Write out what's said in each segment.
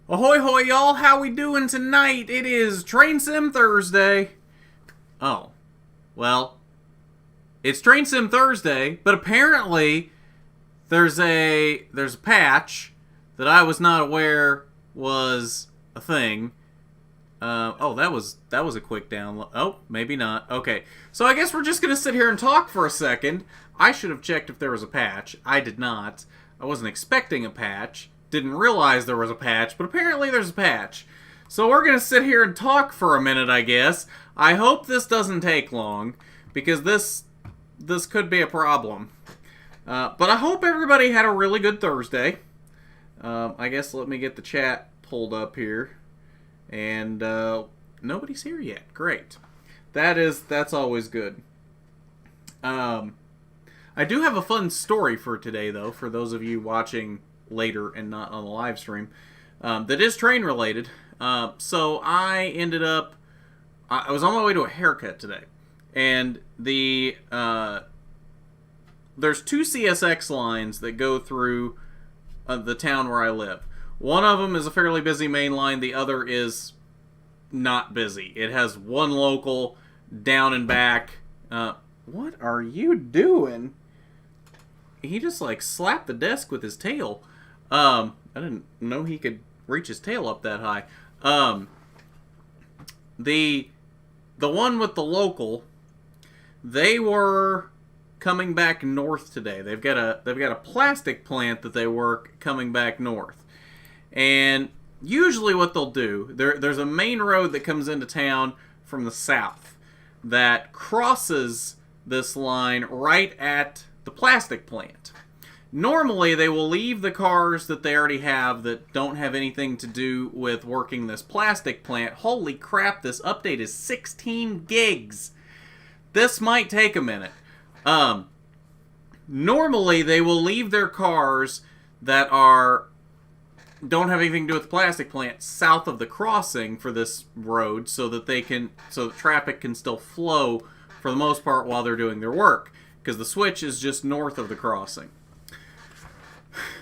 Ahoy hoy y'all, how we doing tonight? It is Train Sim Thursday. Oh, well, it's Train Sim Thursday, but apparently there's a patch that I was not aware was a thing. That was a quick download. Oh, maybe not. Okay, so I guess we're just gonna sit here and talk for a second. I should have checked if there was a patch. I did not. I wasn't expecting a patch. Didn't realize there was a patch, but apparently there's a patch. So we're gonna sit here and talk for a minute, I guess. I hope this doesn't take long, because this could be a problem. But I hope everybody had a really good Thursday. I guess let me get the chat pulled up here. And nobody's here yet. Great. That's always good. I do have a fun story for today, though, for those of you watching later and not on the live stream, that is train related. So I ended up, I was on my way to a haircut today, and there's two CSX lines that go through the town where I live. One of them is a fairly busy main line. The other is not busy. It has one local down and back. What are you doing? He just like slapped the desk with his tail. I didn't know he could reach his tail up that high. The one with the local, they were coming back north today. They've got a plastic plant that they work coming back north. And usually what they'll do, there's a main road that comes into town from the south that crosses this line right at the plastic plant. Normally, they will leave the cars that they already have that don't have anything to do with working this plastic plant. Holy crap, this update is 16 gigs. This might take a minute. Normally, they will leave their cars that don't have anything to do with the plastic plant south of the crossing for this road so that traffic can still flow for the most part while they're doing their work, because the switch is just north of the crossing.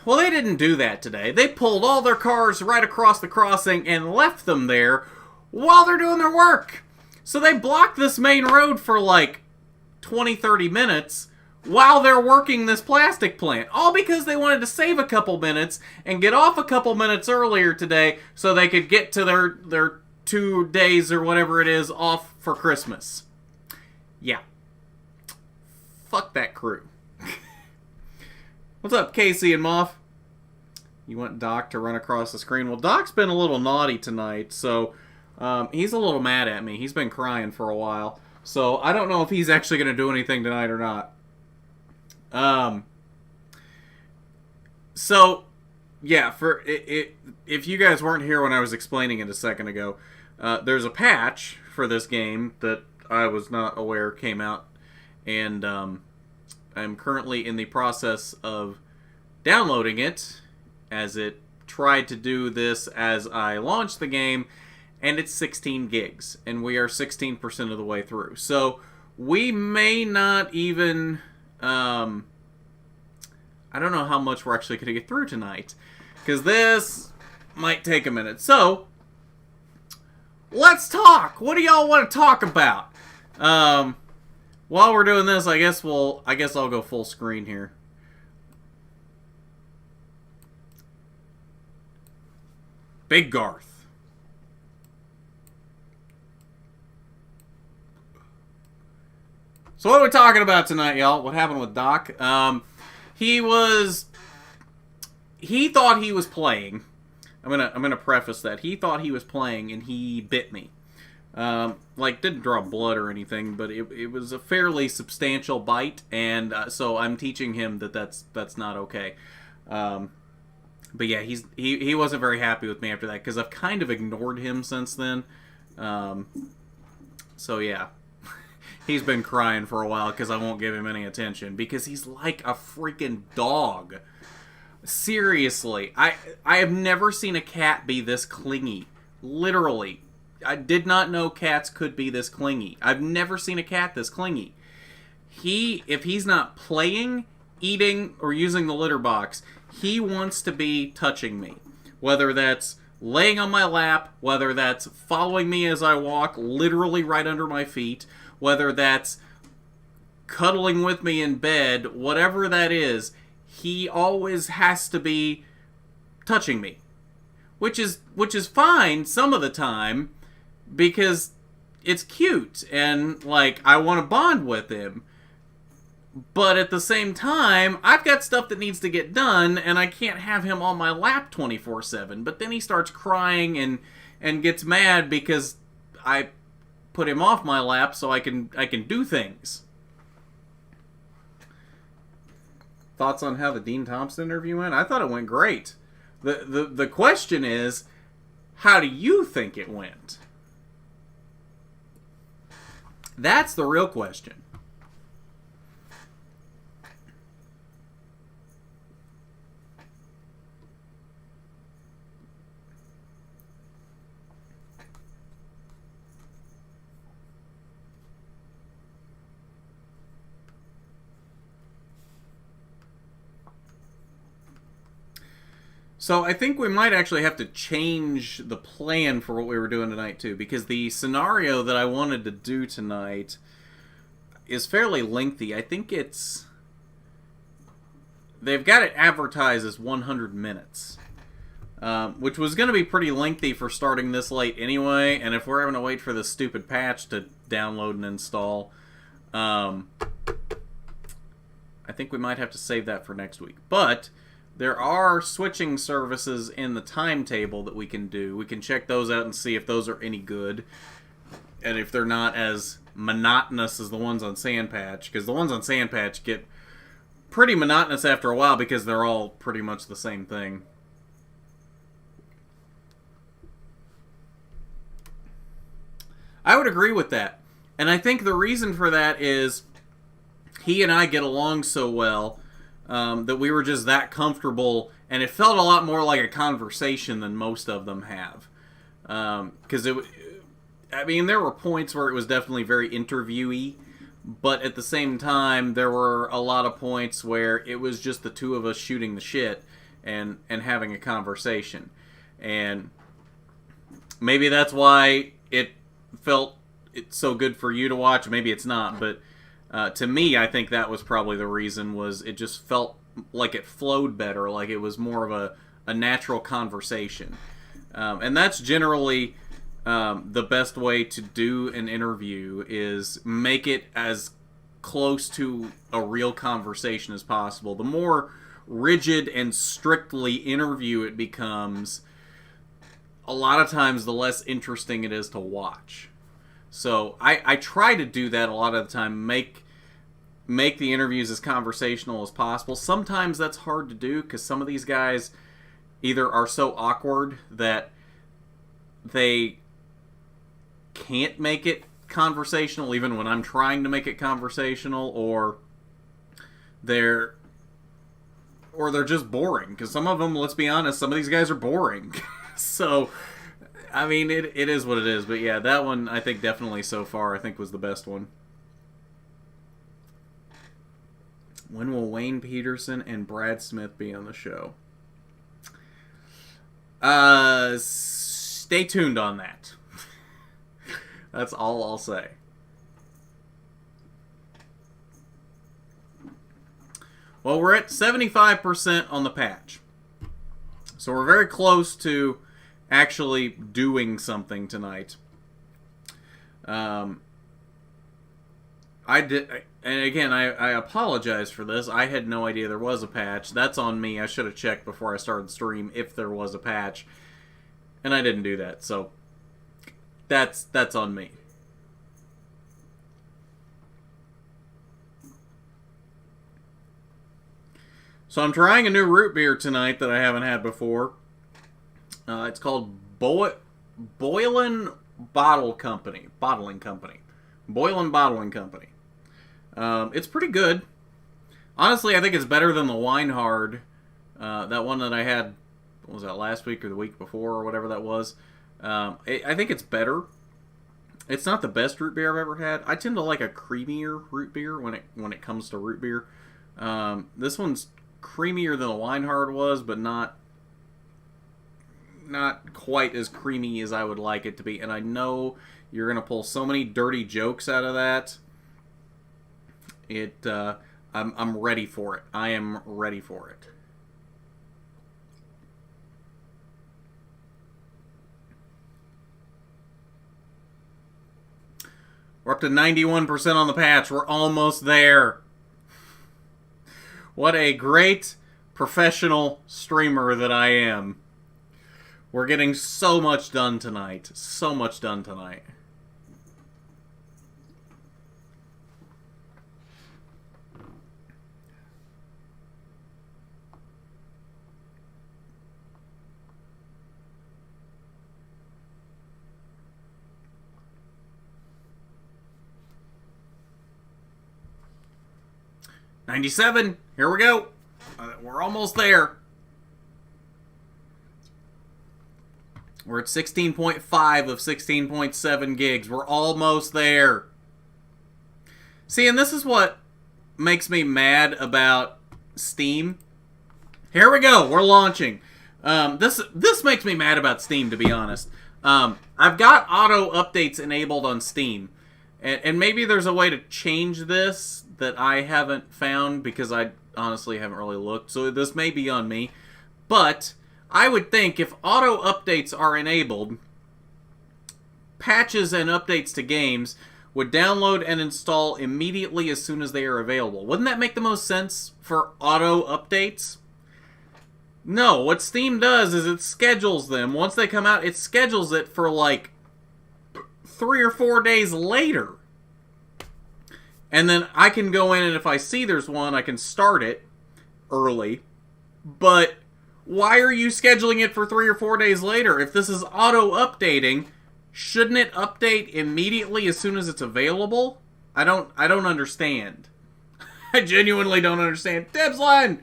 Well, they didn't do that today. They pulled all their cars right across the crossing and left them there while they're doing their work. So they blocked this main road for like 20-30 minutes while they're working this plastic plant. All because they wanted to save a couple minutes and get off a couple minutes earlier today so they could get to their 2 days or whatever it is off for Christmas. Yeah. Fuck that crew. What's up, Casey and Moff? You want Doc to run across the screen? Well, Doc's been a little naughty tonight, so he's a little mad at me. He's been crying for a while, so I don't know if he's actually going to do anything tonight or not. So, yeah, if you guys weren't here when I was explaining it a second ago, there's a patch for this game that I was not aware came out, and I'm currently in the process of downloading it, as it tried to do this as I launched the game, and it's 16 gigs, and we are 16% of the way through. So we may not even, I don't know how much we're actually going to get through tonight, because this might take a minute. So let's talk. What do y'all want to talk about? While we're doing this, I guess I'll go full screen here. Big Garth. So what are we talking about tonight, y'all? What happened with Doc? He thought he was playing. I'm gonna preface that. He thought he was playing and he bit me. Didn't draw blood or anything, but it was a fairly substantial bite, and so I'm teaching him that's not okay. But yeah, he wasn't very happy with me after that, because I've kind of ignored him since then. So yeah, he's been crying for a while because I won't give him any attention, because he's like a freaking dog. Seriously, I have never seen a cat be this clingy. Literally. I did not know cats could be this clingy. I've never seen a cat this clingy. If he's not playing, eating, or using the litter box, he wants to be touching me. Whether that's laying on my lap, whether that's following me as I walk, literally right under my feet, whether that's cuddling with me in bed, whatever that is, he always has to be touching me. Which is fine some of the time, because it's cute and like I want to bond with him. But at the same time, I've got stuff that needs to get done, and I can't have him on my lap 24/7. But then he starts crying and gets mad because I put him off my lap so I can do things. Thoughts on how the Dean Thompson interview went? I thought it went great. The question is, how do you think it went? That's the real question. So I think we might actually have to change the plan for what we were doing tonight too, because the scenario that I wanted to do tonight is fairly lengthy. I think they've got it advertised as 100 minutes, which was going to be pretty lengthy for starting this late anyway, and if we're having to wait for this stupid patch to download and install, I think we might have to save that for next week. But there are switching services in the timetable that we can do. We can check those out and see if those are any good, and if they're not as monotonous as the ones on Sandpatch, because the ones on Sandpatch get pretty monotonous after a while because they're all pretty much the same thing. I would agree with that. And I think the reason for that is he and I get along so well that we were just that comfortable, and it felt a lot more like a conversation than most of them have. Because there were points where it was definitely very interviewee, but at the same time, there were a lot of points where it was just the two of us shooting the shit and having a conversation. And maybe that's why it's so good for you to watch. Maybe it's not, but to me, I think that was probably the reason. Was it just felt like it flowed better, like it was more of a natural conversation. And that's generally the best way to do an interview, is make it as close to a real conversation as possible. The more rigid and strictly interview it becomes, a lot of times the less interesting it is to watch. So I try to do that a lot of the time, make the interviews as conversational as possible. Sometimes that's hard to do because some of these guys either are so awkward that they can't make it conversational even when I'm trying to make it conversational, or they're just boring, because some of them, let's be honest, some of these guys are boring. So I mean, it is what it is. But yeah, that one, I think definitely so far, I think was the best one. When will Wayne Peterson and Brad Smith be on the show? Stay tuned on that. That's all I'll say. Well, we're at 75% on the patch. So we're very close to actually doing something tonight. And again, I apologize for this. I had no idea there was a patch. That's on me. I should have checked before I started the stream if there was a patch, and I didn't do that. So that's on me. So I'm trying a new root beer tonight that I haven't had before. It's called Boylan Bottling Company. Boylan Bottling Company. It's pretty good. Honestly, I think it's better than the Weinhard. That one that I had, what was that, last week or the week before or whatever that was. I think it's better. It's not the best root beer I've ever had. I tend to like a creamier root beer when it comes to root beer. This one's creamier than the Weinhard was, but not not quite as creamy as I would like it to be. And I know you're going to pull so many dirty jokes out of that. I'm ready for it. I am ready for it. We're up to 91% on the patch. We're almost there. What a great professional streamer that I am. We're getting so much done tonight. So much done tonight. $97. Here we go. We're almost there. We're at 16.5 of 16.7 gigs. We're almost there. See, and this is what makes me mad about Steam. Here we go. We're launching. This makes me mad about Steam, to be honest. I've got auto updates enabled on Steam. And maybe there's a way to change this that I haven't found because I honestly haven't really looked. So this may be on me. But I would think if auto updates are enabled, patches and updates to games would download and install immediately as soon as they are available. Wouldn't that make the most sense for auto updates? No, what Steam does is it schedules them. Once they come out, it schedules it for like 3 or 4 days later. And then I can go in and if I see there's one, I can start it early. But why are you scheduling it for 3 or 4 days later? If this is auto-updating, shouldn't it update immediately as soon as it's available? I don't understand. I genuinely don't understand. Debsline!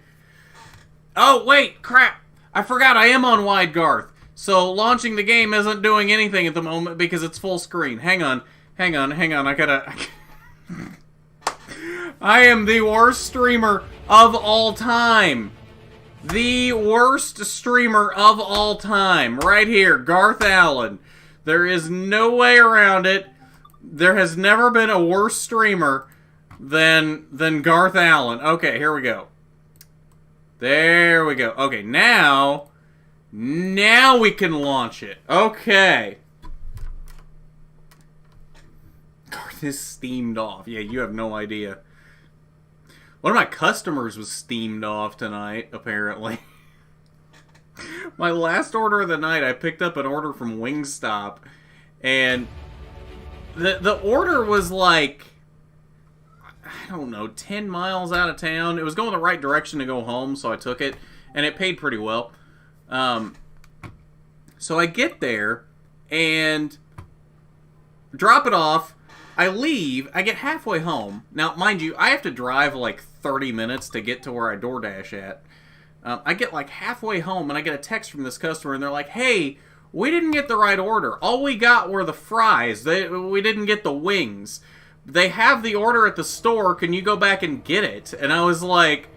Oh, wait, crap. I forgot I am on Wide Garth. So launching the game isn't doing anything at the moment because it's full screen. Hang on. I gotta... I am the worst streamer of all time. The worst streamer of all time. Right here, Garth Allen. There is no way around it. There has never been a worse streamer than Garth Allen. Okay, here we go. There we go. Okay, now we can launch it. Okay. Garth is steamed off. Yeah, you have no idea. One of my customers was steamed off tonight, apparently. My last order of the night, I picked up an order from Wingstop, and the order was like, I don't know, 10 miles out of town. It was going the right direction to go home, so I took it, and it paid pretty well. So I get there, and drop it off. I leave, I get halfway home. Now, mind you, I have to drive like 30 minutes to get to where I DoorDash at. I get like halfway home and I get a text from this customer and they're like, hey, we didn't get the right order. All we got were the fries. We didn't get the wings. They have the order at the store. Can you go back and get it? And I was like,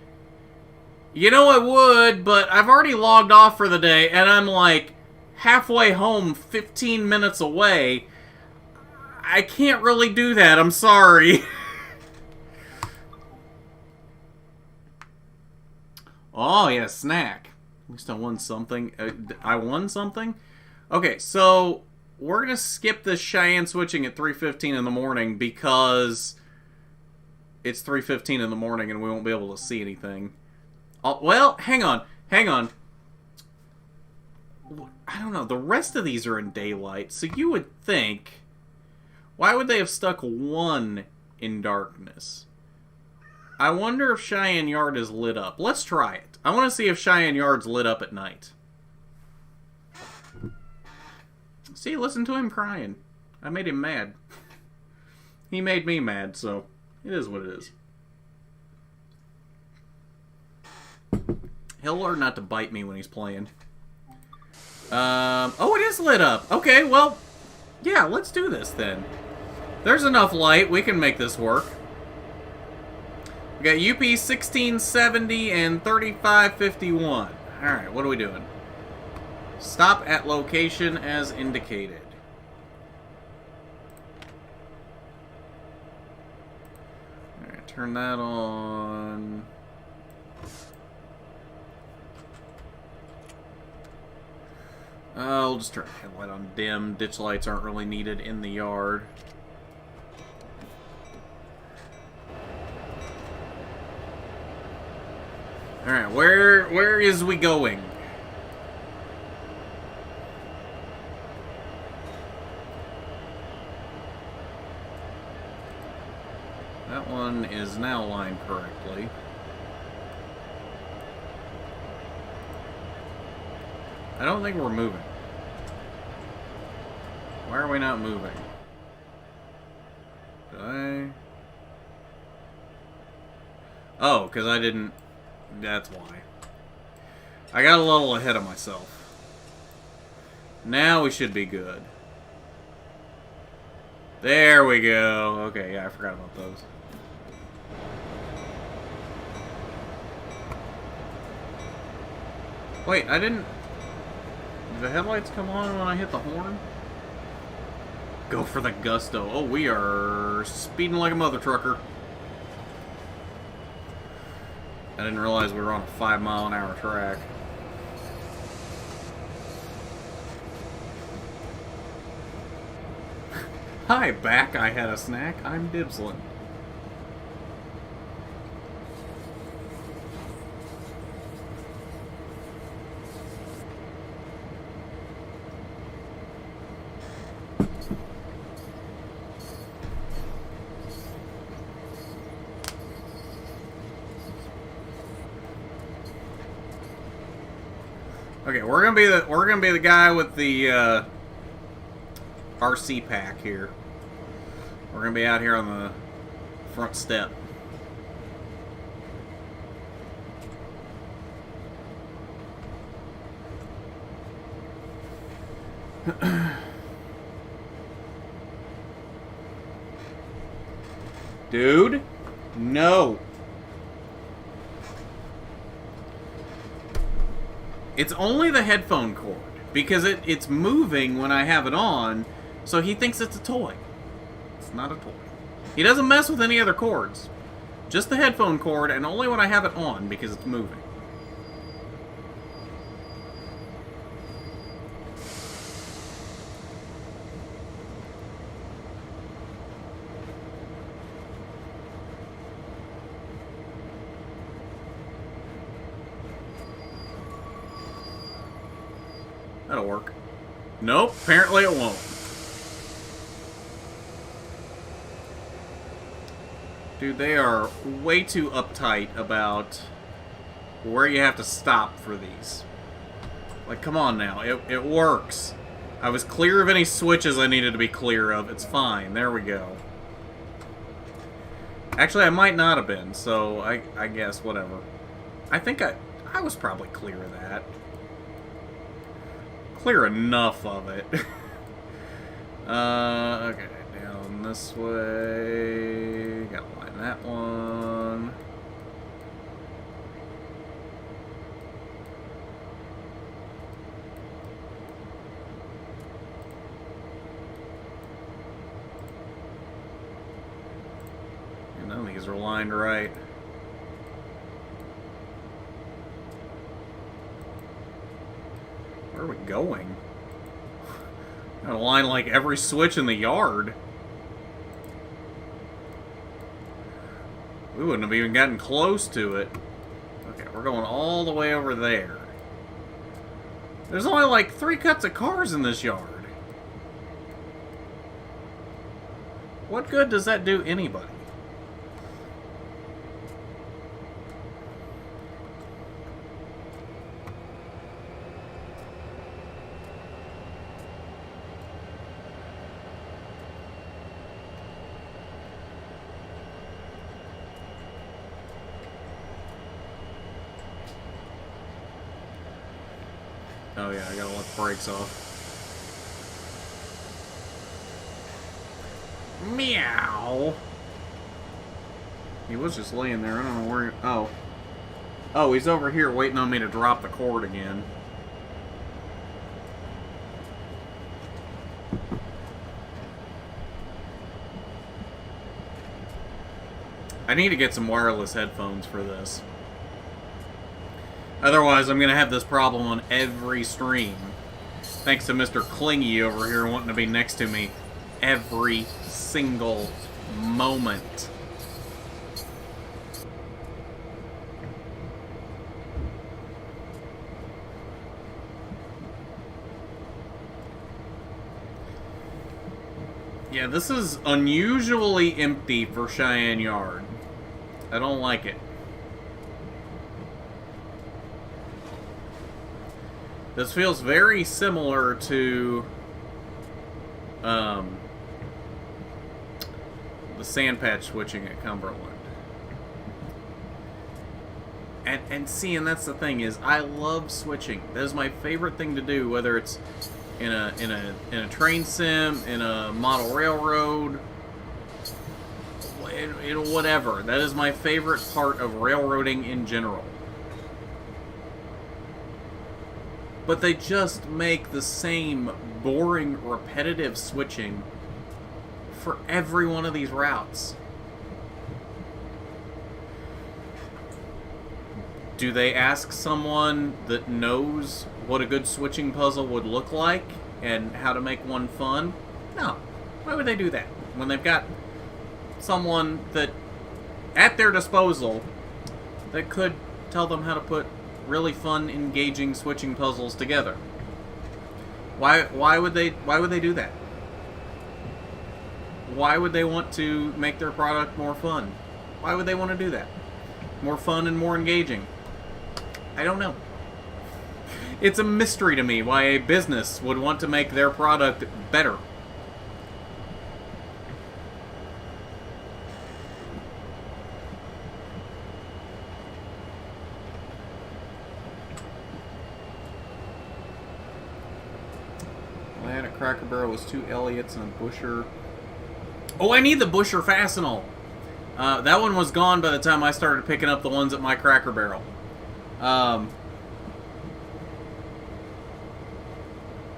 you know I would, but I've already logged off for the day and I'm like halfway home, 15 minutes away. I can't really do that. I'm sorry. Oh, yeah, snack. At least I won something. I won something? Okay, so we're going to skip this Cheyenne switching at 3:15 in the morning because it's 3:15 in the morning and we won't be able to see anything. Well, hang on. I don't know. The rest of these are in daylight, so you would think... Why would they have stuck one in darkness? I wonder if Cheyenne Yard is lit up. Let's try it. I want to see if Cheyenne Yard's lit up at night. See, listen to him crying. I made him mad. He made me mad, so it is what it is. He'll learn not to bite me when he's playing. Oh, it is lit up. Okay, well, yeah, let's do this then. There's enough light. We can make this work. We got UP 1670 and 3551. Alright, what are we doing? Stop at location as indicated. Alright, turn that on. I'll just turn the headlight on dim. Ditch lights aren't really needed in the yard. Alright, where is we going? That one is now lined correctly. I don't think we're moving. Why are we not moving? Did I? Oh, because I didn't... That's why. I got a little ahead of myself. Now we should be good. There we go. Okay, yeah, I forgot about those. Wait, I didn't... Did the headlights come on when I hit the horn? Go for the gusto. Oh, we are speeding like a mother trucker. I didn't realize we were on a 5-mile-an-hour track. Hi, back. I had a snack. I'm Dibslin. Okay, we're gonna be the guy with the RC pack here. We're gonna be out here on the front step. Dude, no. It's only the headphone cord, because it's moving when I have it on, so he thinks it's a toy. It's not a toy. He doesn't mess with any other cords. Just the headphone cord, and only when I have it on, because it's moving. That'll work. Nope, apparently it won't. Dude, they are way too uptight about where you have to stop for these. Like, come on now. It works. I was clear of any switches I needed to be clear of. It's fine. There we go. Actually, I might not have been, so I guess, whatever. I think I was probably clear of that. Clear enough of it. Okay, down this way. Gotta line that one. And none of these are lined right. Where are we going? Gotta line like every switch in the yard. We wouldn't have even gotten close to it. Okay, we're going all the way over there. There's only like 3 cuts of cars in this yard. What good does that do anybody? Oh yeah, I gotta let the brakes off. Meow! He was just laying there, I don't know where... Oh. Oh, he's over here waiting on me to drop the cord again. I need to get some wireless headphones for this. Otherwise, I'm going to have this problem on every stream. Thanks to Mr. Clingy over here wanting to be next to me every single moment. Yeah, this is unusually empty for Cheyenne Yard. I don't like it. This feels very similar to the sand patch switching at Cumberland. And see, and that's the thing is, I love switching. That is my favorite thing to do, whether it's in a train sim, in a model railroad, in whatever. That is my favorite part of railroading in general. But they just make the same boring, repetitive switching for every one of these routes. Do they ask someone that knows what a good switching puzzle would look like and how to make one fun? No. Why would they do that? When they've got someone that, at their disposal, that could tell them how to put really fun, engaging switching puzzles together. Why would they do that? Why would they want to make their product more fun? Why would they want to do that? More fun and more engaging? I don't know. It's a mystery to me why a business would want to make their product better. I had a Cracker Barrel was 2 Elliots and a Busher. Oh, I need the Busher Fastenal. That one was gone by the time I started picking up the ones at my Cracker Barrel.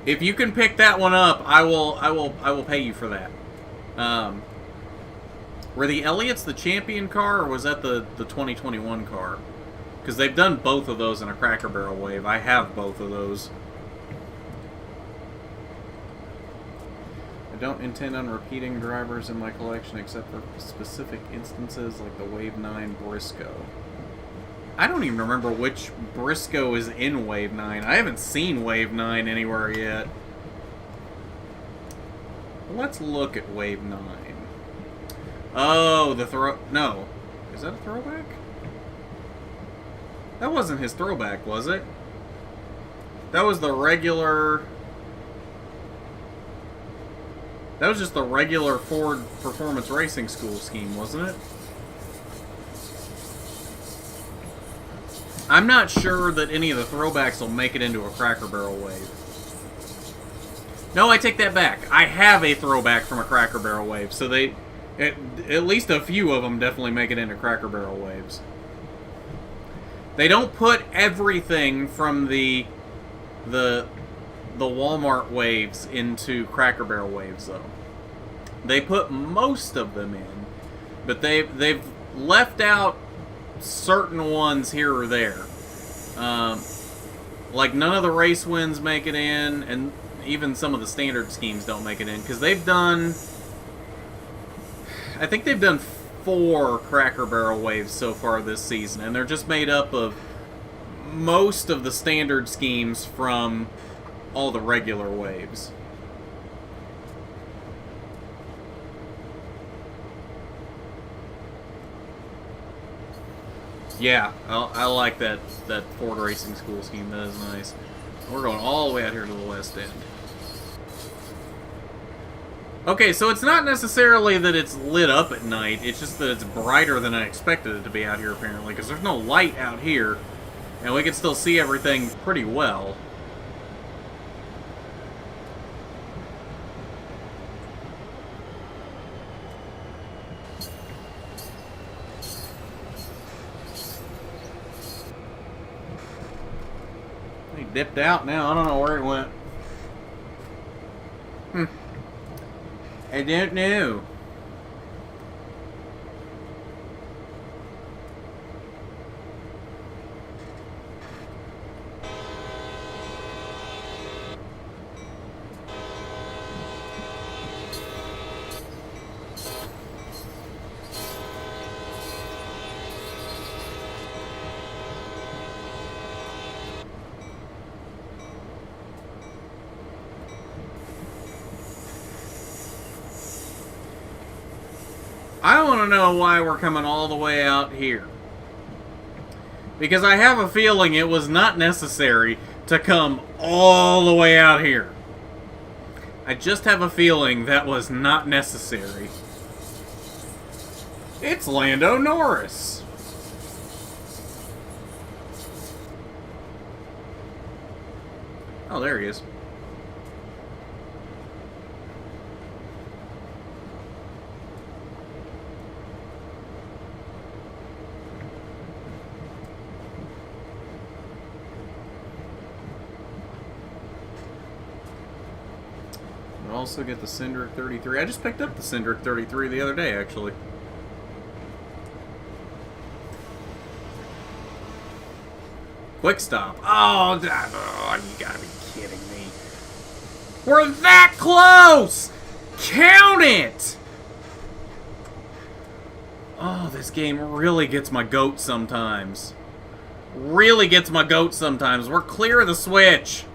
If you can pick that one up, I will pay you for that. Were the Elliots the champion car, or was that the 2021 car? Because they've done both of those in a Cracker Barrel wave. I have both of those. I don't intend on repeating drivers in my collection except for specific instances like the Wave 9 Briscoe. I don't even remember which Briscoe is in Wave 9. I haven't seen Wave 9 anywhere yet. Let's look at Wave 9. Oh, the throw... No. Is that a throwback? That wasn't his throwback, was it? That was the regular... That was just the regular Ford Performance Racing School scheme, wasn't it? I'm not sure that any of the throwbacks will make it into a Cracker Barrel wave. No, I take that back. I have a throwback from a Cracker Barrel wave, so they... At least a few of them definitely make it into Cracker Barrel waves. They don't put everything from the Walmart waves into Cracker Barrel waves, though. They put most of them in, but they've left out certain ones here or there. Like none of the race wins make it in, and even some of the standard schemes don't make it in, because they've done... I think they've done 4 Cracker Barrel waves so far this season, and they're just made up of most of the standard schemes from all the regular waves. Yeah, I like that Ford Racing School scheme. That is nice. We're going all the way out here to the west end. Okay, so it's not necessarily that it's lit up at night. It's just that it's brighter than I expected it to be out here, apparently, because there's no light out here, and we can still see everything pretty well. He dipped out now. I don't know where he went. I don't know. I want to know why we're coming all the way out here. Because I have a feeling it was not necessary to come all the way out here. I just have a feeling that was not necessary. It's Lando Norris. Oh, there he is. Also get the Cindric 33. I just picked up the Cindric 33 the other day, actually. Quick stop. Oh, you gotta be kidding me. We're that close! Count it! Oh, this game really gets my goat sometimes. Really gets my goat sometimes. We're clear of the switch.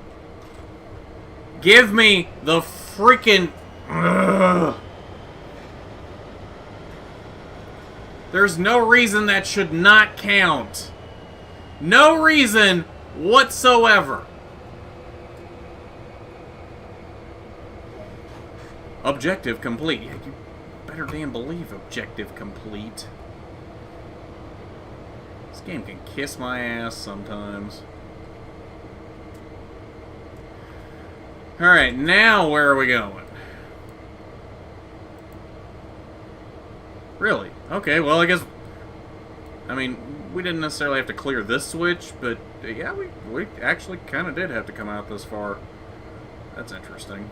Give me the freaking... Ugh. There's no reason that should not count. No reason whatsoever. Objective complete. Yeah, you better damn believe objective complete. This game can kiss my ass sometimes. Alright, now where are we going? Really? Okay, well, I guess... I mean, we didn't necessarily have to clear this switch, but yeah, we actually kind of did have to come out this far. That's interesting.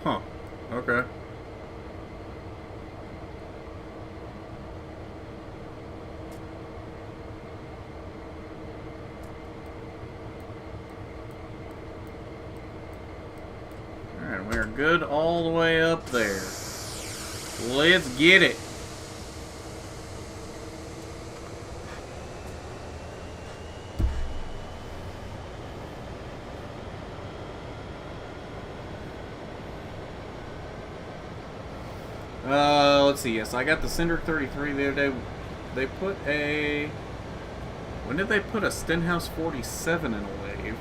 Huh. Okay. We're good all the way up there. Let's get it. Let's see. Yes, I got the Cindric 33 the other day. They put a... When did they put a Stenhouse 47 in a wave?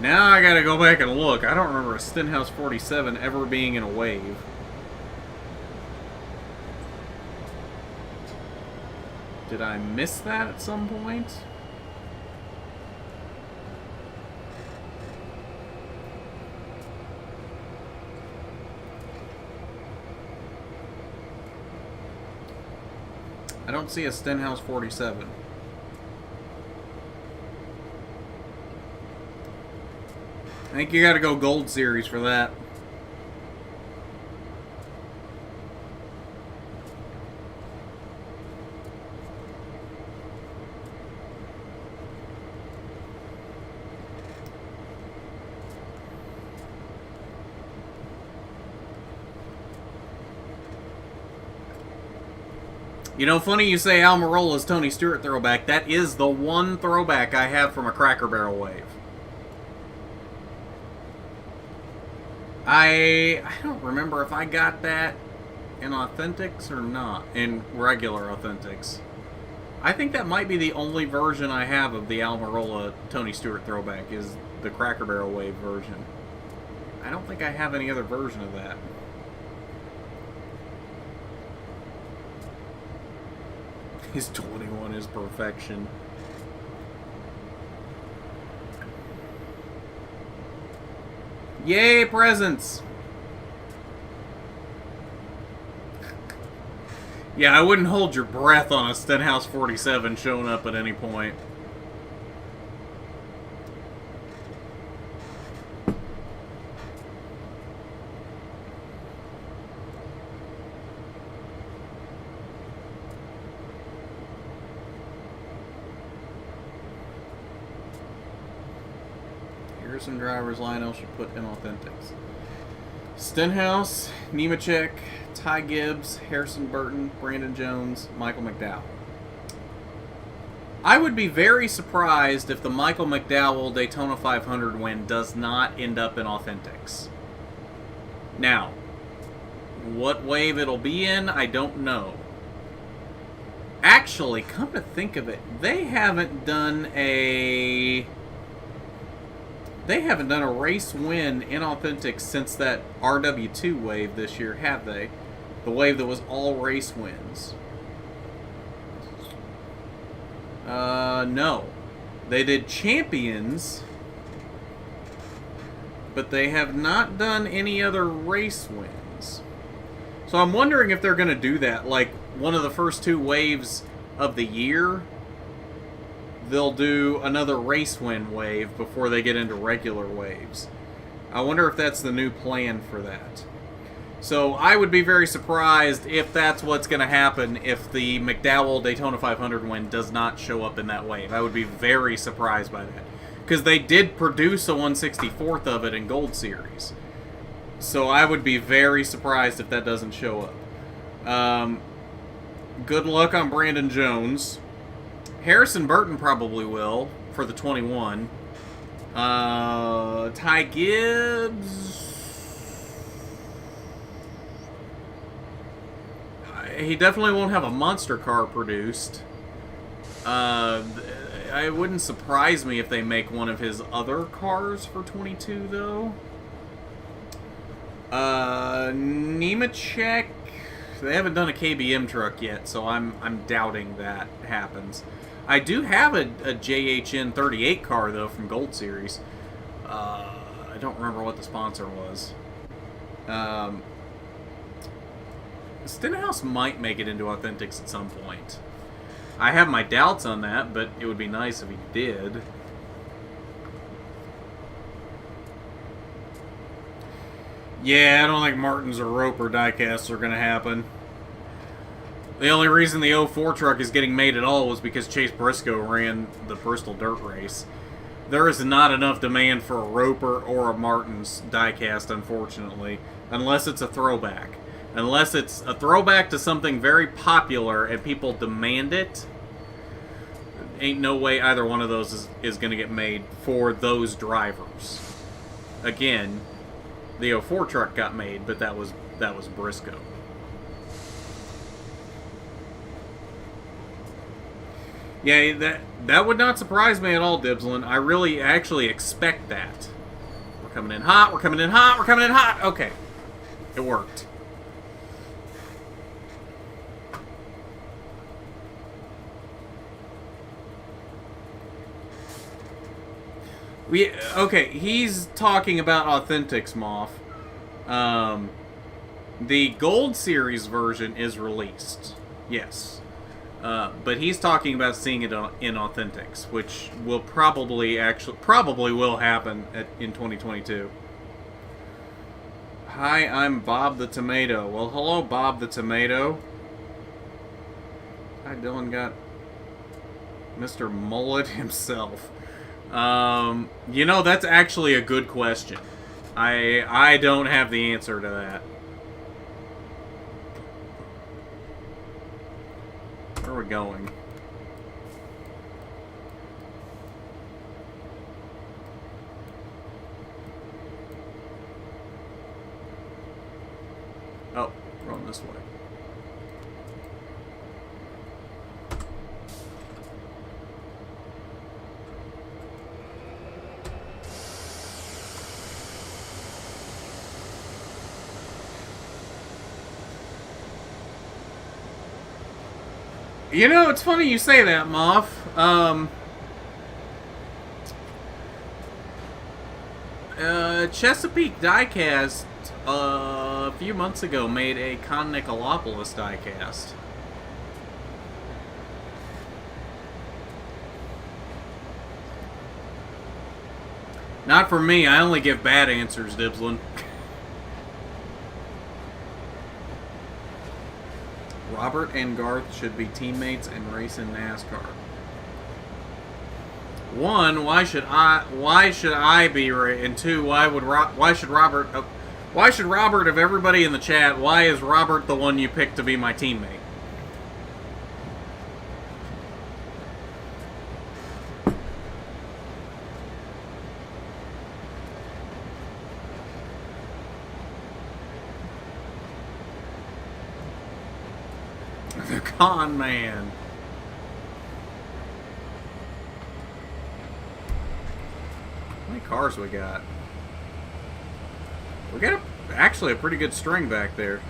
Now I gotta go back and look. I don't remember a Stenhouse 47 ever being in a wave. Did I miss that at some point? I don't see a Stenhouse 47. I think you gotta go Gold Series for that. You know, funny you say Almirola's Tony Stewart throwback. That is the one throwback I have from a Cracker Barrel wave. I don't remember if I got that in Authentics or not. In regular Authentics. I think that might be the only version I have of the Almirola Tony Stewart throwback is the Cracker Barrel wave version. I don't think I have any other version of that. His 21 is perfection. Yay, presents! Yeah, I wouldn't hold your breath on a Stenhouse 47 showing up at any point. Here's some drivers Lionel should put in Authentics. Stenhouse, Nemechek, Ty Gibbs, Harrison Burton, Brandon Jones, Michael McDowell. I would be very surprised if the Michael McDowell Daytona 500 win does not end up in Authentics. Now, what wave it'll be in, I don't know. Actually, come to think of it, they haven't done a race win in Authentics since that RW2 wave this year, have they? The wave that was all race wins. No. They did champions, but they have not done any other race wins. So I'm wondering if they're going to do that. Like, one of the first two waves of the year, they'll do another race win wave before they get into regular waves. I wonder if that's the new plan for that. So I would be very surprised if that's what's going to happen if the McDowell Daytona 500 win does not show up in that wave. I would be very surprised by that. Because they did produce a 1/64th of it in Gold Series. So I would be very surprised if that doesn't show up. Good luck on Brandon Jones. Harrison Burton probably will for the 21. Ty Gibbs, he definitely won't have a monster car produced. It wouldn't surprise me if they make one of his other cars for 22, though. Nemechek, they haven't done a KBM truck yet, so I'm doubting that happens. I do have a JHN 38 car, though, from Gold Series. I don't remember what the sponsor was. Stenhouse might make it into Authentics at some point. I have my doubts on that, but it would be nice if he did. Yeah, I don't think Martins or Roper diecasts are going to happen. The only reason the 04 truck is getting made at all was because Chase Briscoe ran the Bristol Dirt Race. There is not enough demand for a Roper or a Martins diecast, unfortunately, unless it's a throwback. Unless it's a throwback to something very popular and people demand it, ain't no way either one of those is going to get made for those drivers. Again, the 04 truck got made, but that was Briscoe. Yeah, that would not surprise me at all, Dibslin. I really actually expect that. We're coming in hot, we're coming in hot, we're coming in hot! Okay. It worked. Okay, he's talking about Authentics, Moff. The Gold Series version is released. Yes. But he's talking about seeing it in Authentics, which will probably will happen in 2022. Hi, I'm Bob the Tomato. Well, hello, Bob the Tomato. Hi, Dylan got Mr. Mullet himself. You know, that's actually a good question. I don't have the answer to that. Where are we going? Oh, we're on this way. You know, it's funny you say that, Moff. Chesapeake Diecast a few months ago made a Con Nicolopolis diecast. Not for me. I only give bad answers, Dibslin. Robert and Garth should be teammates and race in NASCAR. One, why should I be? And two, why should Robert? Why should Robert of everybody in the chat? Why is Robert the one you picked to be my teammate? The con man. How many cars we got? We got actually a pretty good string back there.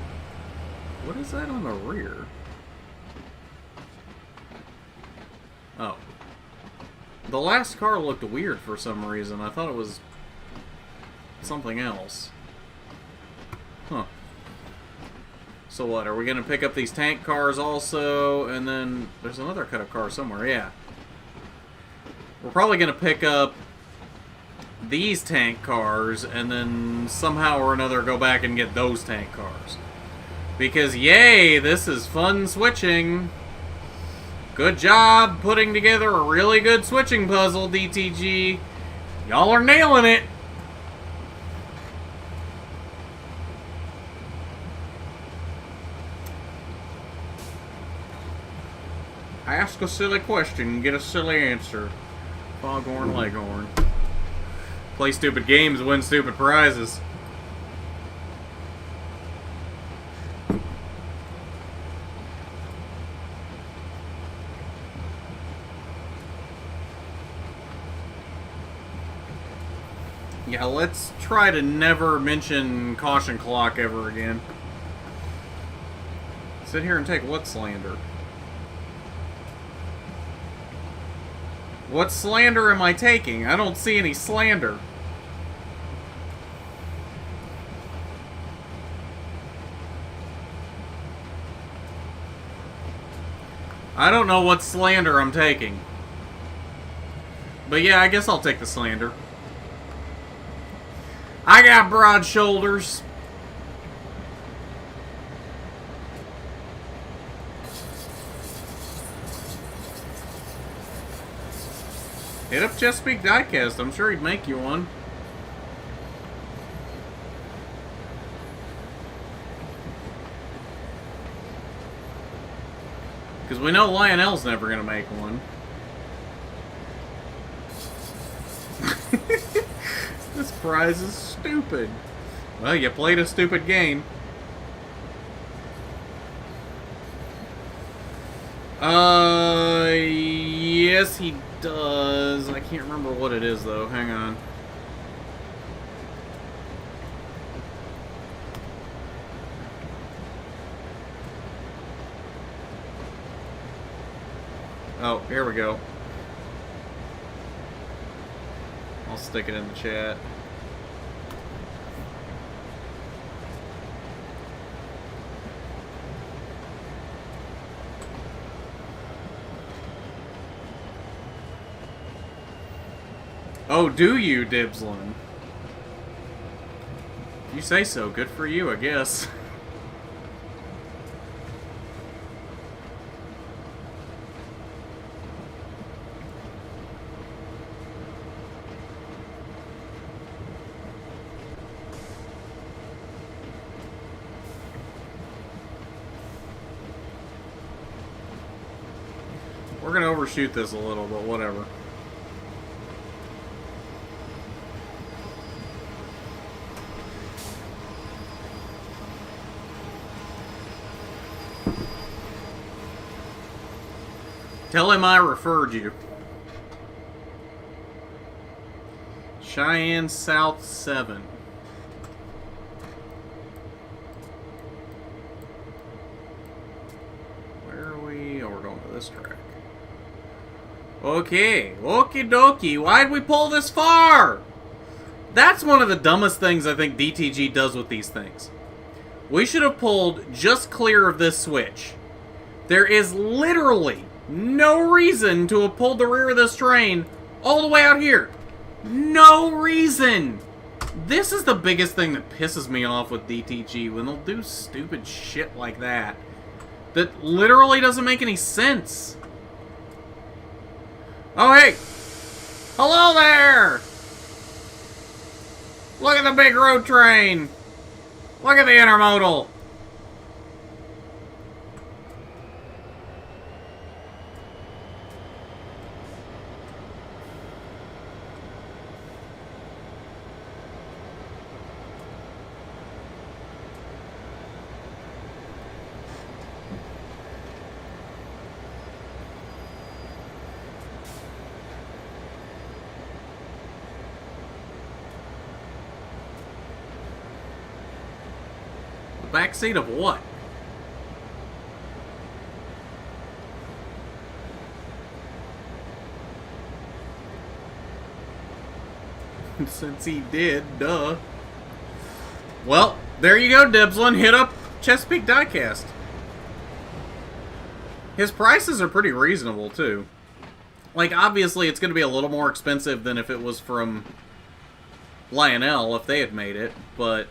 What is that on the rear? Oh. The last car looked weird for some reason. I thought it was something else. Huh. So what, are we going to pick up these tank cars also? And then there's another cut of cars somewhere, yeah. We're probably going to pick up these tank cars and then somehow or another go back and get those tank cars. Because, yay, this is fun switching. Good job putting together a really good switching puzzle, DTG. Y'all are nailing it. Ask a silly question, get a silly answer. Foghorn Leghorn. Play stupid games, win stupid prizes. Yeah, let's try to never mention caution clock ever again. Sit here and take what slander? What slander am I taking? I don't see any slander. I don't know what slander I'm taking. But yeah, I guess I'll take the slander. I got broad shoulders. Hit up Chesapeake Diecast. I'm sure he'd make you one. Because we know Lionel's never going to make one. This prize is stupid. Well, you played a stupid game. Yes, he does. I can't remember what it is, though. Hang on. Oh, here we go. I'll stick it in the chat. Oh, do you, Dibslin? If you say so, good for you, I guess. We're gonna overshoot this a little, but whatever. Tell him I referred you. Cheyenne South 7. Where are we? Oh, we're going to this track. Okay. Okie dokie. Why'd we pull this far? That's one of the dumbest things I think DTG does with these things. We should have pulled just clear of this switch. There is literally no reason to have pulled the rear of this train all the way out here. No reason! This is the biggest thing that pisses me off with DTG, when they'll do stupid shit like that. That literally doesn't make any sense. Oh, hey! Hello there! Look at the big road train! Look at the intermodal! Backseat of what? Since he did, duh. Well, there you go, Dibslin. Hit up Chesapeake Diecast. His prices are pretty reasonable, too. Like, obviously, it's going to be a little more expensive than if it was from Lionel, if they had made it, but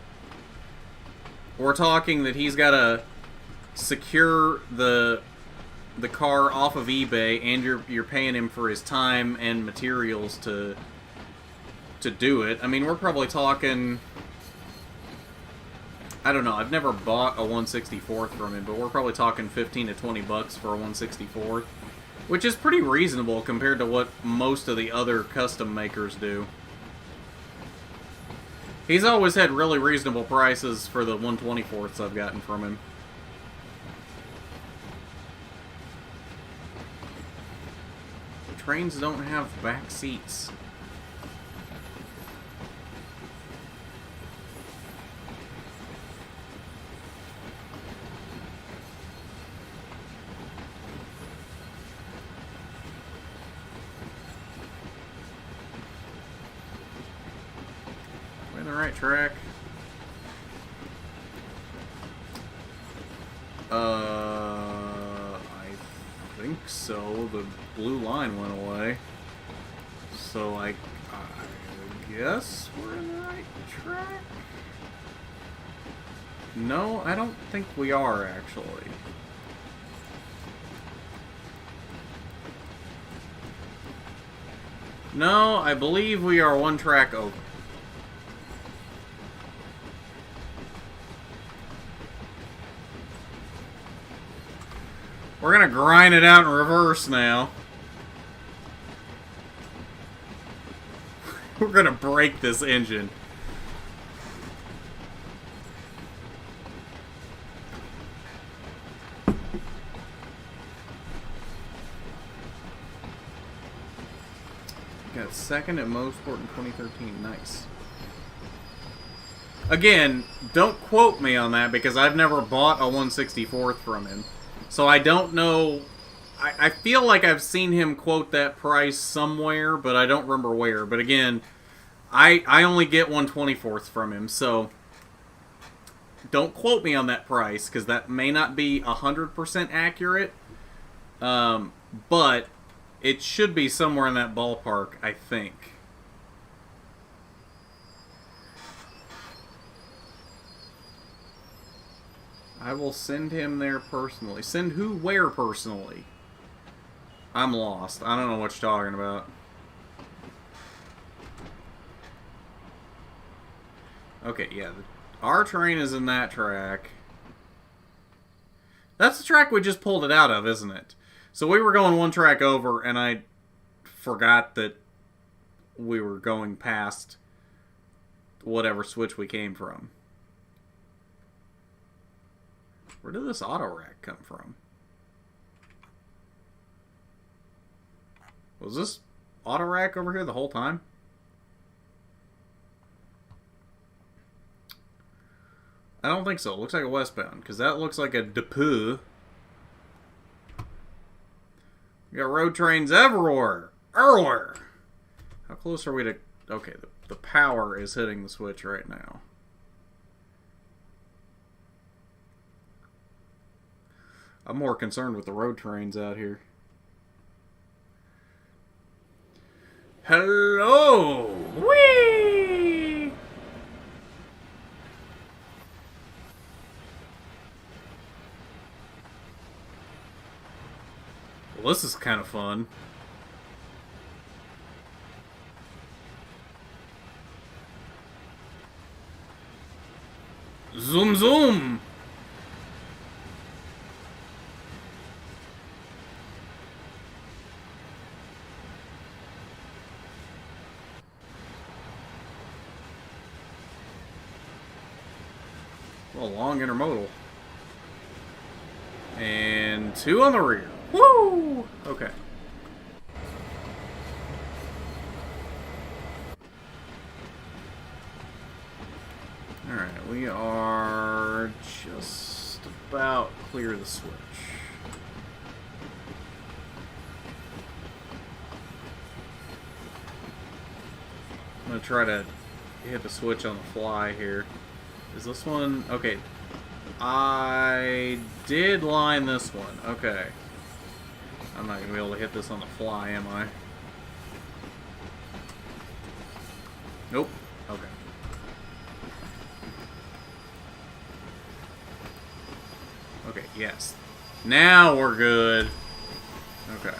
we're talking that he's got to secure the car off of eBay, and you're paying him for his time and materials to do it. I mean, we're probably talking, I don't know, I've never bought a 1/64th from him, but we're probably talking 15 to 20 bucks for a 1/64th, which is pretty reasonable compared to what most of the other custom makers do. He's always had really reasonable prices for the 1/24ths I've gotten from him. The trains don't have back seats. The right track. I think so. The blue line went away. So I guess we're in the right track? No, I don't think we are, actually. No, I believe we are one track over. We're gonna grind it out in reverse now. We're gonna break this engine. Got second at Motorsport in 2013. Nice. Again, don't quote me on that because I've never bought a 1/64th from him. So I don't know. I feel like I've seen him quote that price somewhere, but I don't remember where. But again, I only get 1/24ths from him, so don't quote me on that price because that may not be 100% accurate. But it should be somewhere in that ballpark, I think. I will send him there personally. Send who where personally? I'm lost. I don't know what you're talking about. Okay, yeah. Our train is in that track. That's the track we just pulled it out of, isn't it? So we were going one track over, and I forgot that we were going past whatever switch we came from. Where did this auto rack come from? Was this auto rack over here the whole time? I don't think so. It looks like a westbound, because that looks like a depot. We got road trains everywhere. Everywhere. How close are we to... Okay, the power is hitting the switch right now. I'm more concerned with the road trains out here. Hello! Whee! Well, this is kind of fun. Zoom zoom! Well, long intermodal. And 2 on the rear. Woo! Okay. Alright, we are just about clear the switch. I'm gonna try to hit the switch on the fly here. Is this one? Okay. I did line this one. Okay. I'm not gonna be able to hit this on the fly, am I? Nope. Okay. Okay, yes. Now we're good. Okay.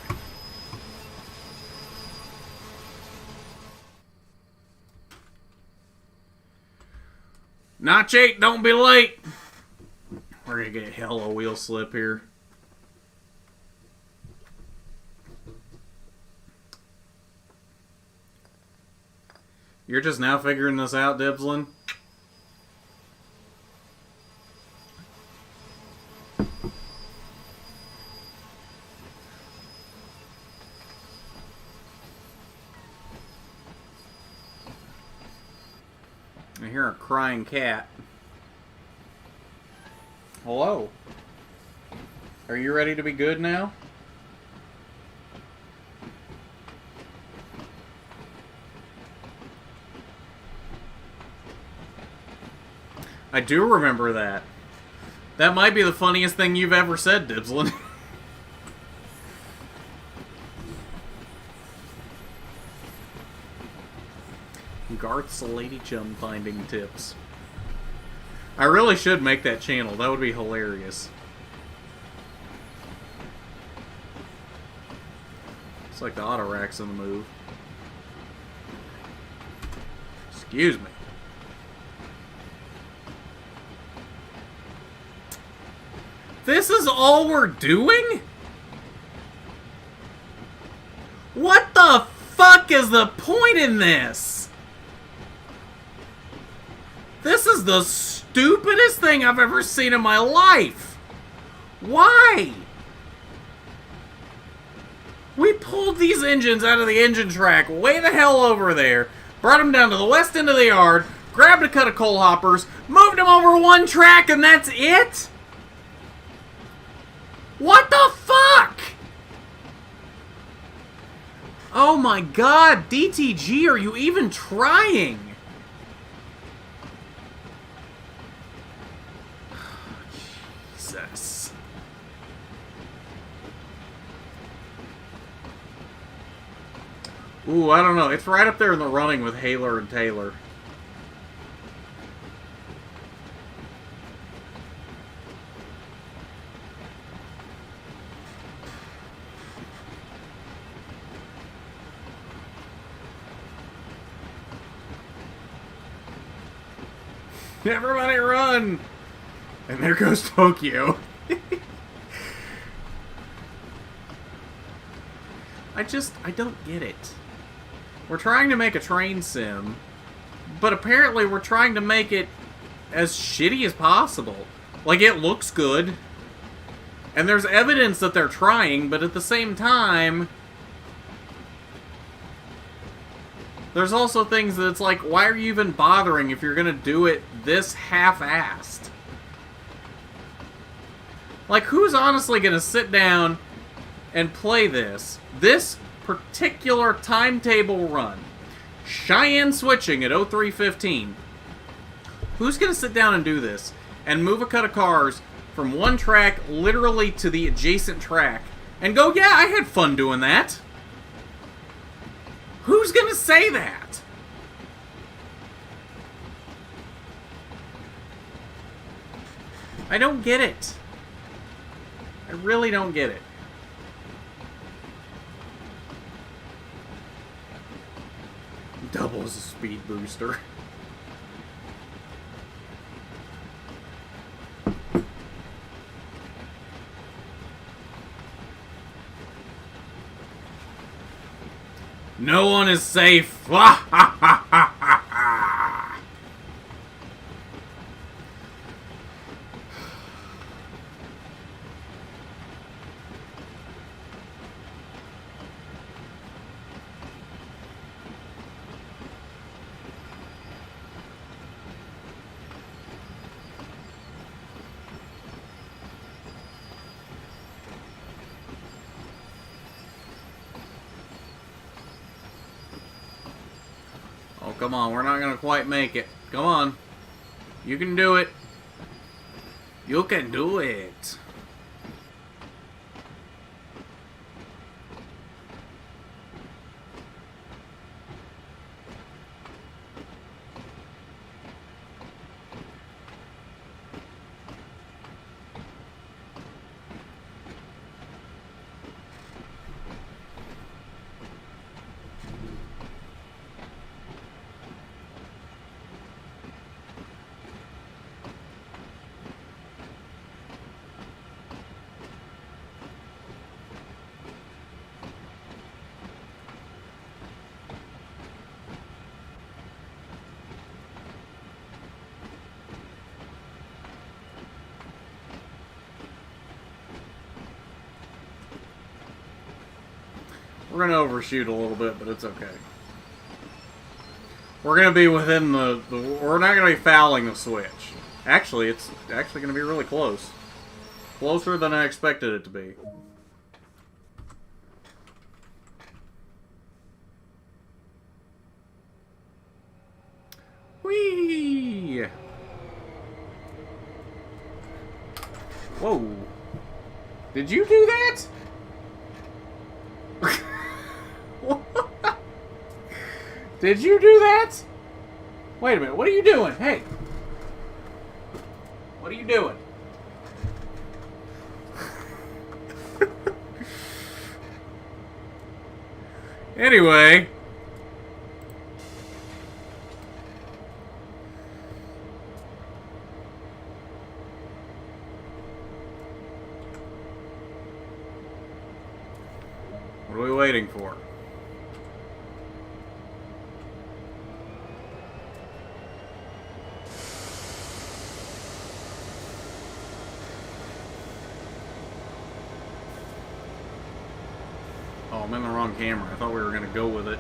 Notch 8, don't be late. We're gonna get hella wheel slip here. You're just now figuring this out, Dibslin? I hear a crying cat. Hello. Are you ready to be good now? I do remember that. That might be the funniest thing you've ever said, Dibslin. Garth's Lady Chum finding tips. I really should make that channel. That would be hilarious. It's like the auto rack's in the move. Excuse me. This is all we're doing? What the fuck is the point in this? This is the stupidest thing I've ever seen in my life. Why? We pulled these engines out of the engine track way the hell over there, brought them down to the west end of the yard, grabbed a cut of coal hoppers, moved them over one track, and that's it? What the fuck? Oh my god, DTG, are you even trying? Jesus. Ooh, I don't know. It's right up there in the running with Haler and Taylor. Everybody run! And there goes Tokyo. I don't get it. We're trying to make a train sim, but apparently we're trying to make it as shitty as possible. Like, it looks good, and there's evidence that they're trying, but at the same time, there's also things that it's like, why are you even bothering if you're gonna do it this half-assed? Like, who's honestly gonna sit down and play this particular timetable run? Cheyenne switching at 03:15. Who's gonna sit down and do this and move a cut of cars from one track literally to the adjacent track and go, yeah, I had fun doing that? Who's gonna say that? I don't get it. I really don't get it. Doubles a speed booster. No one is safe. We're Oh, come on. We're not going to quite make it. Come on. You can do it. You can do it. We're going to overshoot a little bit, but it's okay. We're going to be within the... We're not going to be fouling the switch. Actually, it's actually going to be really close. Closer than I expected it to be. Whee! Whoa. Did you do that? Did you do that? Wait a minute, what are you doing? Hey! What are you doing? Anyway. What are we waiting for? Oh, I'm in the wrong camera. I thought we were going to go with it.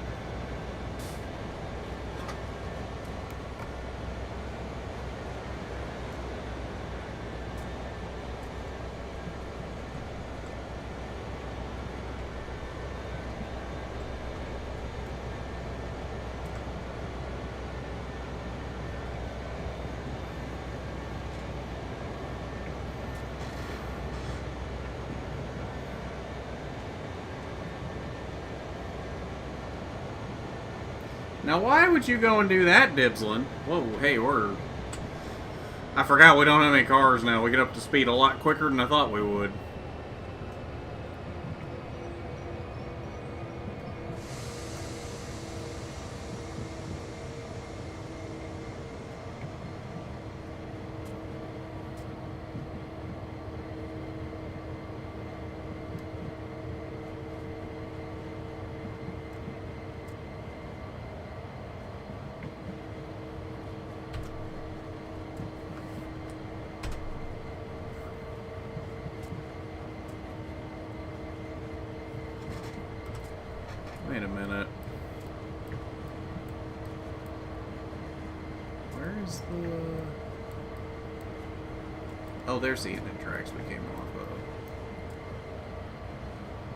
Now, why would you go and do that, Dibslin? Whoa, hey, I forgot we don't have any cars now. We get up to speed a lot quicker than I thought we would. Wait a minute. Where's the... Oh, there's the evening tracks we came off of.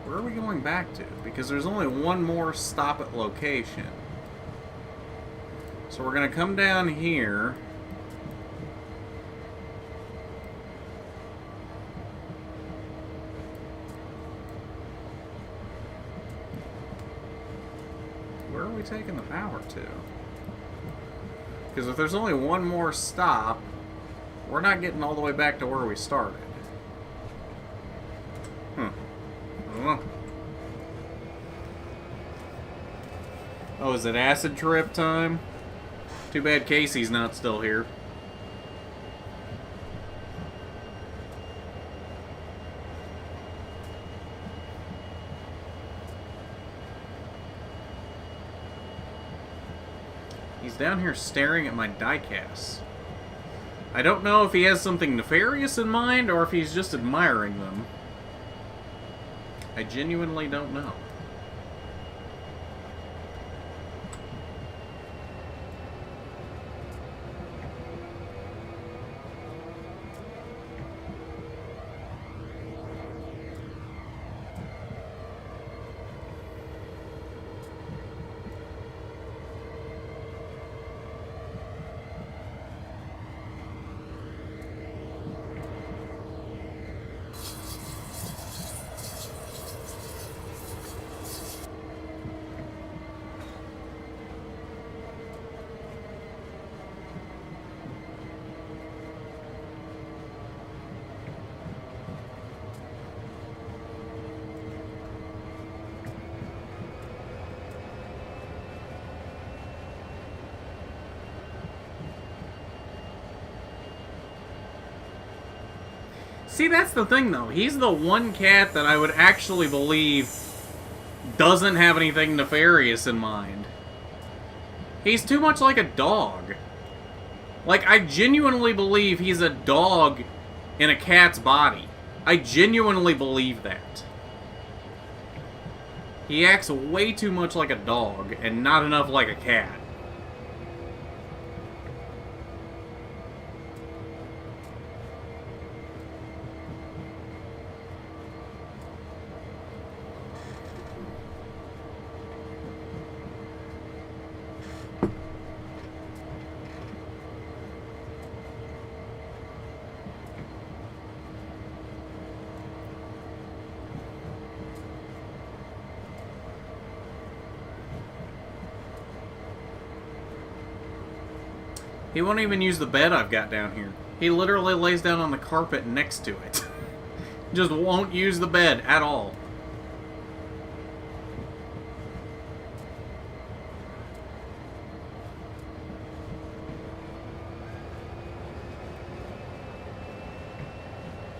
Where are we going back to? Because there's only one more stop at location. So we're going to come down here. Where are we taking the power to? Because if there's only one more stop, we're not getting all the way back to where we started. I don't know. Oh, is it acid trip time? Too bad Casey's not still here. He's down here staring at my die-casts. I don't know if he has something nefarious in mind or if he's just admiring them. I genuinely don't know. See, that's the thing, though. He's the one cat that I would actually believe doesn't have anything nefarious in mind. He's too much like a dog. Like, I genuinely believe he's a dog in a cat's body. I genuinely believe that. He acts way too much like a dog and not enough like a cat. He won't even use the bed I've got down here. He literally lays down on the carpet next to it. Just won't use the bed at all.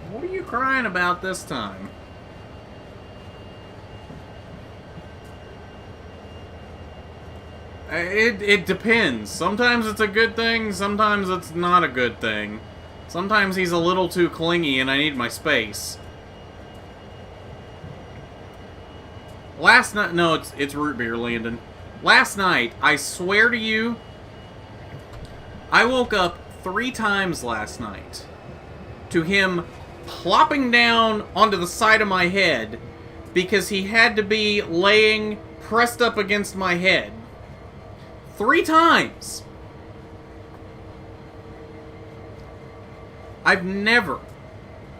What are you crying about this time? It depends. Sometimes it's a good thing, sometimes it's not a good thing. Sometimes he's a little too clingy and I need my space. Last night... No, it's root beer, Landon. Last night, I swear to you, I woke up 3 times last night to him plopping down onto the side of my head because he had to be laying pressed up against my head. 3 times! I've never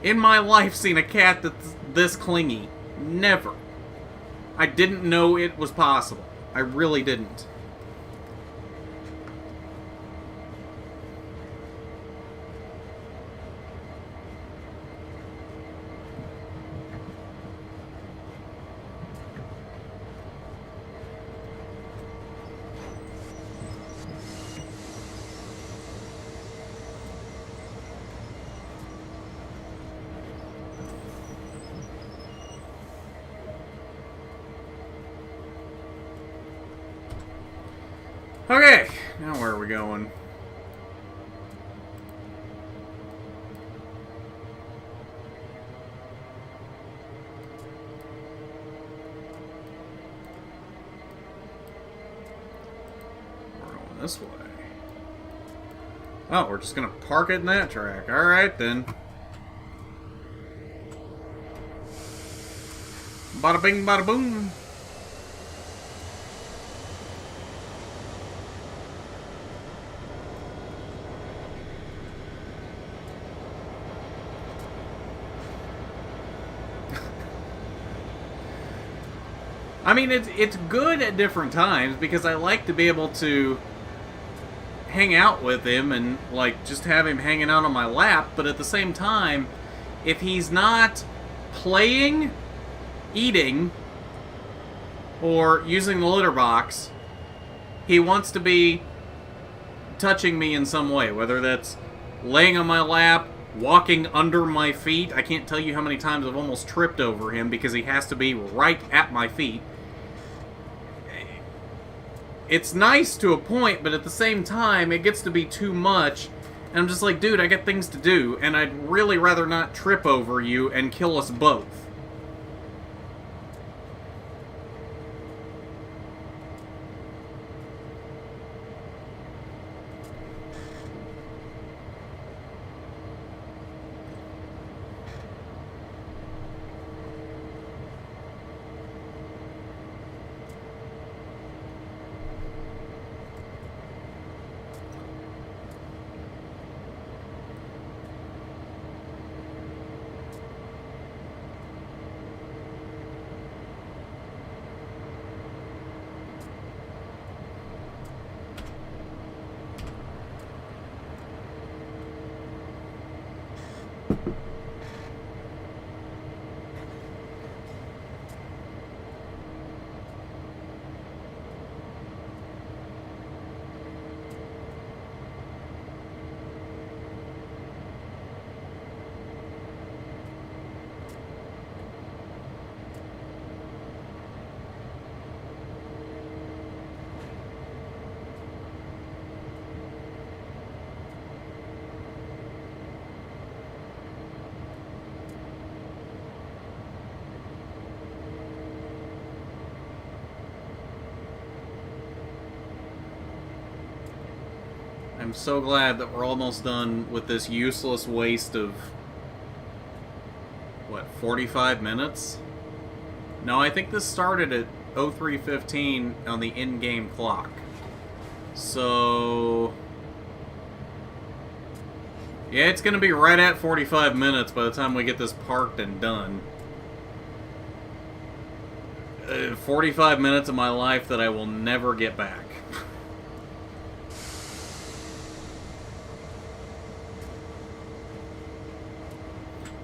in my life seen a cat that's this clingy. Never. I didn't know it was possible. I really didn't. Okay, now where are we going? We're going this way. Oh, we're just gonna park it in that track. Alright then. Bada bing, bada boom. I mean, it's good at different times because I like to be able to hang out with him and, like, just have him hanging out on my lap, but at the same time, if he's not playing, eating, or using the litter box, he wants to be touching me in some way, whether that's laying on my lap, walking under my feet. I can't tell you how many times I've almost tripped over him because he has to be right at my feet. It's nice to a point, but at the same time, it gets to be too much. And I'm just like, dude, I got things to do, and I'd really rather not trip over you and kill us both. I'm so glad that we're almost done with this useless waste of, what, 45 minutes? No, I think this started at 03:15 on the in-game clock. So... yeah, it's going to be right at 45 minutes by the time we get this parked and done. 45 minutes of my life that I will never get back.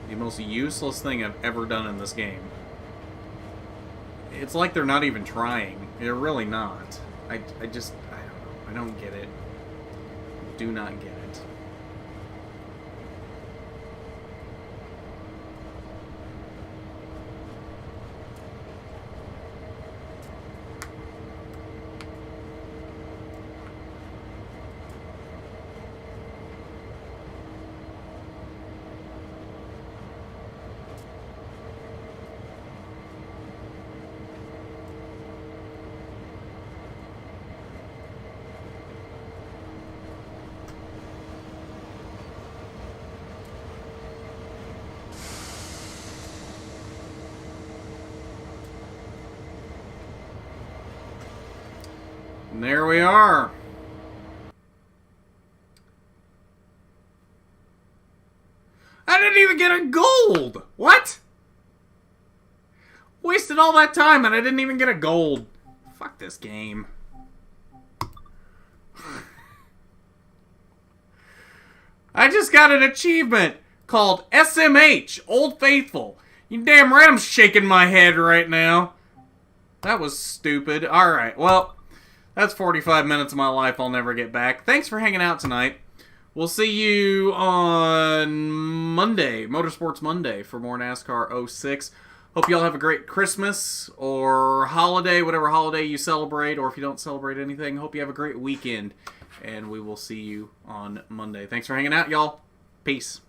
The most useless thing I've ever done in this game. It's like they're not even trying. They're really not. I don't know. I don't get it. Do not get it. And there we are. I didn't even get a gold! What? Wasted all that time and I didn't even get a gold. Fuck this game. I just got an achievement called SMH, Old Faithful. You damn right I'm shaking my head right now. That was stupid. Alright, well... that's 45 minutes of my life I'll never get back. Thanks for hanging out tonight. We'll see you on Monday, Motorsports Monday, for more NASCAR 06. Hope you all have a great Christmas or holiday, whatever holiday you celebrate, or if you don't celebrate anything, hope you have a great weekend. And we will see you on Monday. Thanks for hanging out, y'all. Peace.